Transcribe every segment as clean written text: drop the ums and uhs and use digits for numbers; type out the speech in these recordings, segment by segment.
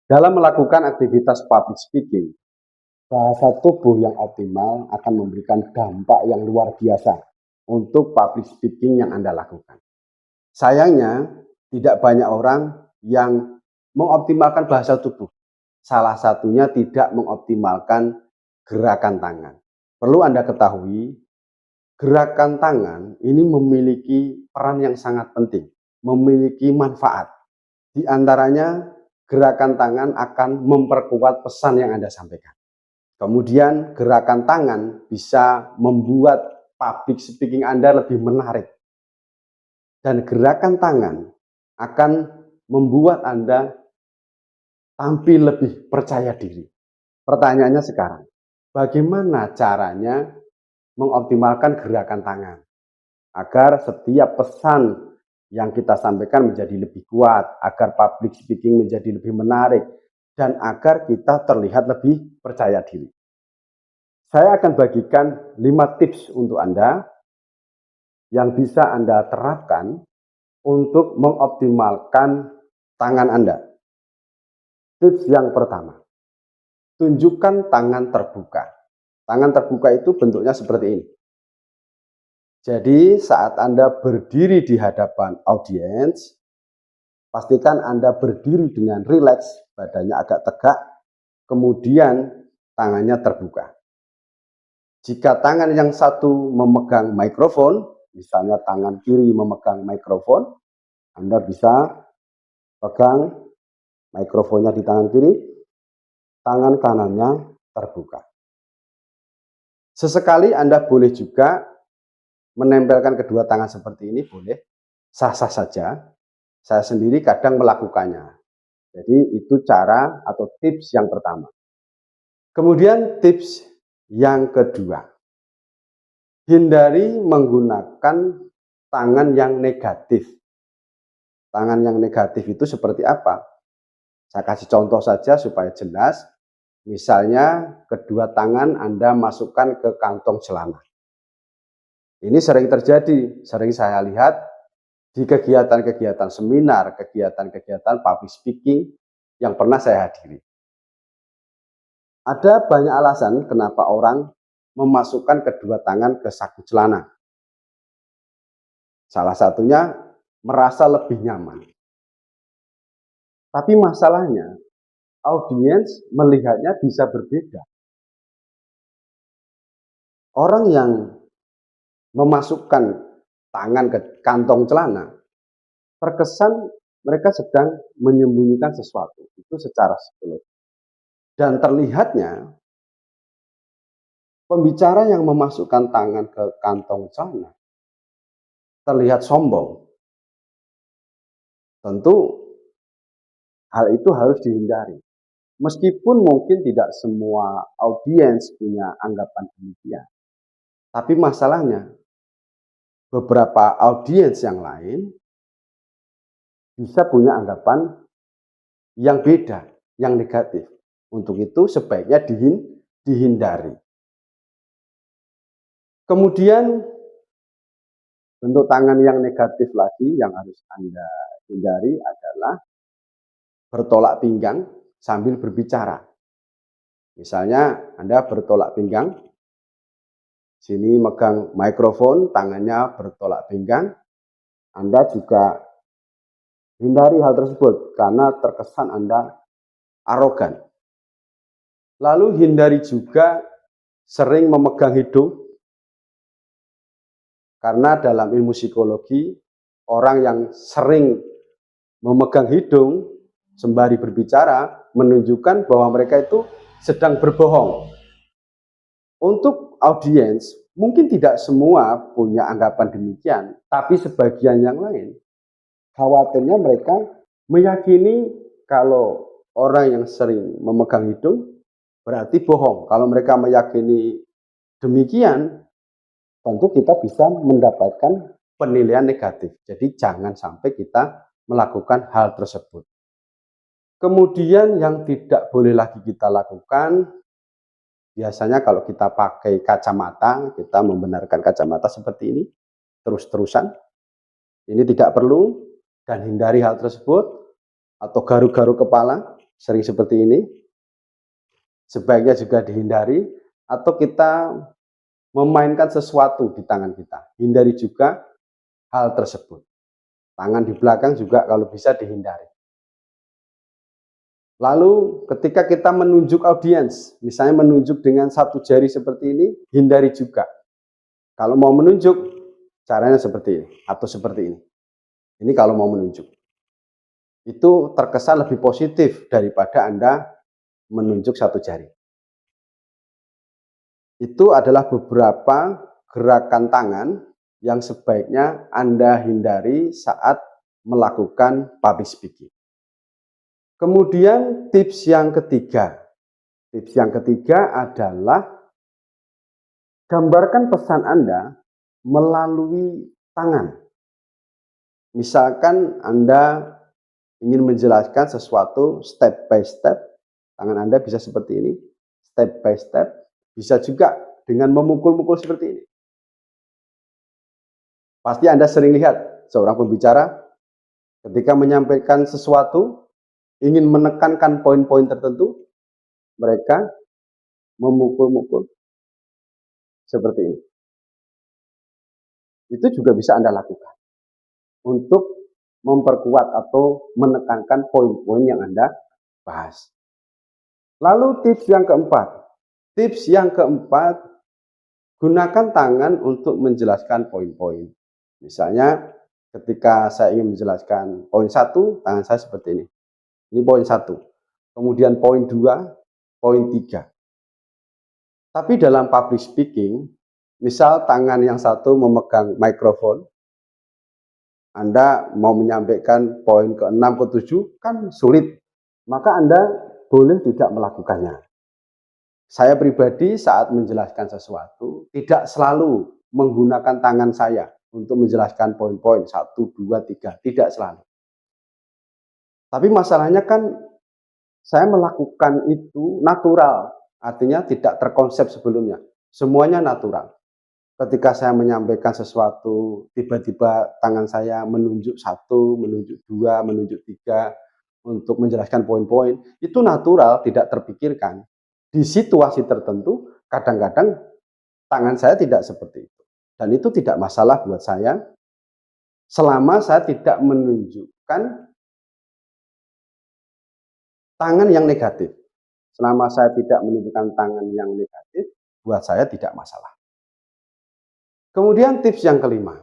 Dalam melakukan aktivitas public speaking, bahasa tubuh yang optimal akan memberikan dampak yang luar biasa untuk public speaking yang Anda lakukan. Sayangnya, tidak banyak orang yang mengoptimalkan bahasa tubuh. Salah satunya tidak mengoptimalkan gerakan tangan. Perlu Anda ketahui, gerakan tangan ini memiliki peran yang sangat penting, memiliki manfaat. Di antaranya, gerakan tangan akan memperkuat pesan yang Anda sampaikan. Kemudian gerakan tangan bisa membuat public speaking Anda lebih menarik. Dan gerakan tangan akan membuat Anda tampil lebih percaya diri. Pertanyaannya sekarang, bagaimana caranya mengoptimalkan gerakan tangan agar setiap pesan yang kita sampaikan menjadi lebih kuat, agar public speaking menjadi lebih menarik, dan agar kita terlihat lebih percaya diri. Saya akan bagikan 5 tips untuk Anda yang bisa Anda terapkan untuk mengoptimalkan tangan Anda. Tips yang pertama, tunjukkan tangan terbuka. Tangan terbuka itu bentuknya seperti ini. Jadi saat Anda berdiri di hadapan audiens, pastikan Anda berdiri dengan rileks, badannya agak tegak, kemudian tangannya terbuka. Jika tangan yang satu memegang mikrofon, misalnya tangan kiri memegang mikrofon, Anda bisa pegang mikrofonnya di tangan kiri, tangan kanannya terbuka. Sesekali Anda boleh juga menempelkan kedua tangan seperti ini, boleh, sah-sah saja. Saya sendiri kadang melakukannya. Jadi itu cara atau tips yang pertama. Kemudian tips yang kedua, hindari menggunakan tangan yang negatif. Tangan yang negatif itu seperti apa? Saya kasih contoh saja supaya jelas. Misalnya kedua tangan Anda masukkan ke kantong celana. Ini sering terjadi, sering saya lihat di kegiatan-kegiatan seminar, kegiatan-kegiatan public speaking yang pernah saya hadiri. Ada banyak alasan kenapa orang memasukkan kedua tangan ke saku celana. Salah satunya merasa lebih nyaman. Tapi masalahnya, audiens melihatnya bisa berbeda. Orang yang memasukkan tangan ke kantong celana, terkesan mereka sedang menyembunyikan sesuatu. Itu secara psikologis. Dan terlihatnya, pembicara yang memasukkan tangan ke kantong celana terlihat sombong. Tentu hal itu harus dihindari. Meskipun mungkin tidak semua audiens punya anggapan demikian. Tapi masalahnya, beberapa audiens yang lain bisa punya anggapan yang beda, yang negatif. Untuk itu sebaiknya dihindari. Kemudian bentuk tangan yang negatif lagi yang harus Anda hindari adalah bertolak pinggang sambil berbicara. Misalnya Anda bertolak pinggang, sini megang mikrofon, tangannya bertolak pinggang. Anda juga hindari hal tersebut karena terkesan Anda arogan. Lalu hindari juga sering memegang hidung, karena dalam ilmu psikologi, orang yang sering memegang hidung sembari berbicara menunjukkan bahwa mereka itu sedang berbohong. Untuk audiens, mungkin tidak semua punya anggapan demikian, tapi sebagian yang lain khawatirnya mereka meyakini kalau orang yang sering memegang hidung berarti bohong. Kalau mereka meyakini demikian, tentu kita bisa mendapatkan penilaian negatif. Jadi jangan sampai kita melakukan hal tersebut. Kemudian yang tidak boleh lagi kita lakukan, biasanya kalau kita pakai kacamata, kita membenarkan kacamata seperti ini, terus-terusan. Ini tidak perlu, dan hindari hal tersebut, atau garuk-garuk kepala. sering seperti ini, sebaiknya juga dihindari, atau kita memainkan sesuatu di tangan kita. Hindari juga hal tersebut. Tangan di belakang juga kalau bisa dihindari. Lalu ketika kita menunjuk audiens, misalnya menunjuk dengan satu jari seperti ini, hindari juga. Kalau mau menunjuk, caranya seperti ini, atau seperti ini. Ini kalau mau menunjuk. Itu terkesan lebih positif daripada Anda menunjuk satu jari. Itu adalah beberapa gerakan tangan yang sebaiknya Anda hindari saat melakukan public speaking. Kemudian tips yang ketiga. Tips yang ketiga adalah gambarkan pesan Anda melalui tangan. Misalkan Anda ingin menjelaskan sesuatu step by step, tangan Anda bisa seperti ini, step by step, bisa juga dengan memukul-mukul seperti ini. Pasti Anda sering lihat seorang pembicara ketika menyampaikan sesuatu, ingin menekankan poin-poin tertentu, mereka memukul-mukul seperti ini. Itu juga bisa Anda lakukan untuk memperkuat atau menekankan poin-poin yang Anda bahas. Lalu tips yang keempat. Tips yang keempat, gunakan tangan untuk menjelaskan poin-poin. Misalnya ketika saya ingin menjelaskan poin 1, tangan saya seperti ini. Ini poin 1. Kemudian poin 2, poin 3. Tapi dalam public speaking, misal tangan yang satu memegang mikrofon, Anda mau menyampaikan poin ke-6, ke-7, kan sulit. Maka Anda boleh tidak melakukannya. Saya pribadi saat menjelaskan sesuatu, tidak selalu menggunakan tangan saya untuk menjelaskan poin-poin 1, 2, 3. Tidak selalu. Tapi masalahnya kan saya melakukan itu natural, artinya tidak terkonsep sebelumnya. Semuanya natural. Ketika saya menyampaikan sesuatu, tiba-tiba tangan saya menunjuk 1, menunjuk 2, menunjuk 3 untuk menjelaskan poin-poin. Itu natural, tidak terpikirkan. Di situasi tertentu, kadang-kadang tangan saya tidak seperti itu. Dan itu tidak masalah buat saya, selama saya tidak menunjukkan tangan yang negatif. Selama saya tidak menunjukkan tangan yang negatif, buat saya tidak masalah. Kemudian tips yang kelima.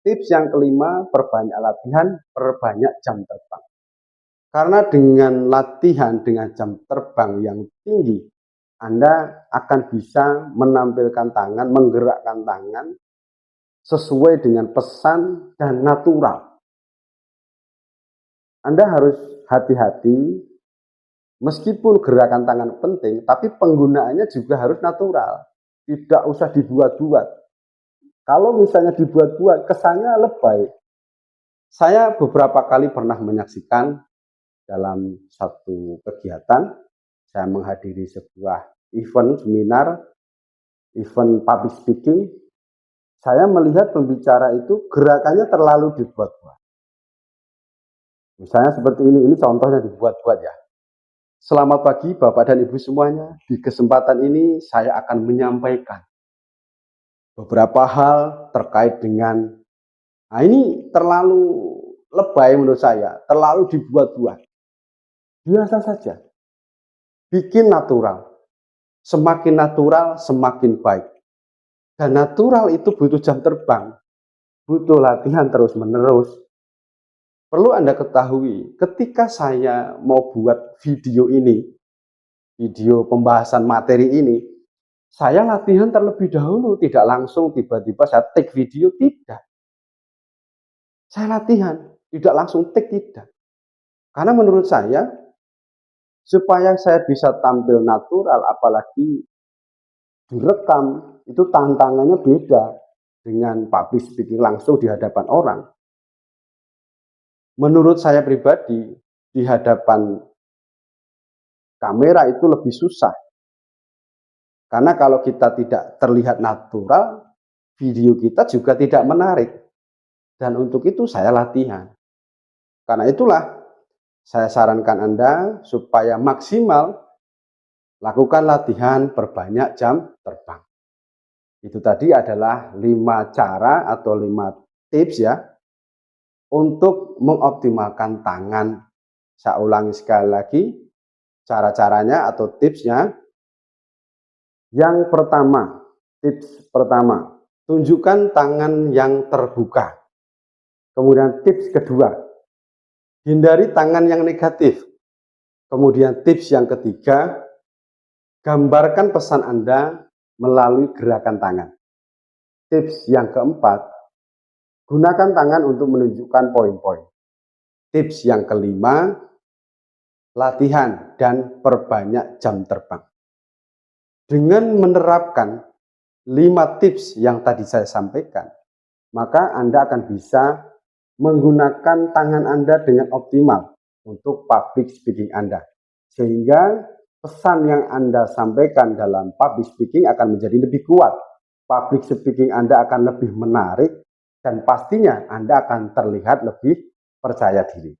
Tips yang kelima, perbanyak latihan, perbanyak jam terbang. Karena dengan latihan dengan jam terbang yang tinggi, Anda akan bisa menampilkan tangan, menggerakkan tangan sesuai dengan pesan dan natural. Anda harus hati-hati. Meskipun gerakan tangan penting, tapi penggunaannya juga harus natural. Tidak usah dibuat-buat. Kalau misalnya dibuat-buat, kesannya lebay. Saya beberapa kali pernah menyaksikan dalam satu kegiatan, saya menghadiri sebuah event, seminar, event public speaking. Saya melihat pembicara itu gerakannya terlalu dibuat-buat. Misalnya seperti ini contohnya dibuat-buat ya. Selamat pagi Bapak dan Ibu semuanya. Di kesempatan ini saya akan menyampaikan beberapa hal terkait dengan, nah ini terlalu lebay menurut saya, terlalu dibuat-buat. Biasa saja. Bikin natural. Semakin natural, semakin baik. Dan natural itu butuh jam terbang. Butuh latihan terus-menerus. Perlu Anda ketahui, ketika saya mau buat video ini, video pembahasan materi ini, saya latihan terlebih dahulu, tidak langsung tiba-tiba saya take video, tidak. Saya latihan, tidak langsung take, tidak. Karena menurut saya, supaya saya bisa tampil natural, apalagi direkam, itu tantangannya beda dengan public speaking langsung di hadapan orang. Menurut saya pribadi, di hadapan kamera itu lebih susah. Karena kalau kita tidak terlihat natural, video kita juga tidak menarik. Dan untuk itu saya latihan. Karena itulah Saya sarankan Anda supaya maksimal lakukan latihan perbanyak jam terbang. Itu tadi adalah 5 cara atau 5 tips ya untuk mengoptimalkan tangan. Saya ulangi sekali lagi cara-caranya atau tipsnya. Yang pertama, tips pertama, tunjukkan tangan yang terbuka. Kemudian tips kedua, hindari tangan yang negatif. Kemudian tips yang ketiga, gambarkan pesan Anda melalui gerakan tangan. Tips yang keempat, gunakan tangan untuk menunjukkan poin-poin. Tips yang kelima, latihan dan perbanyak jam terbang. Dengan menerapkan 5 tips yang tadi saya sampaikan, maka Anda akan bisa menggunakan tangan Anda dengan optimal untuk public speaking Anda. Sehingga pesan yang Anda sampaikan dalam public speaking akan menjadi lebih kuat. Public speaking Anda akan lebih menarik dan pastinya Anda akan terlihat lebih percaya diri.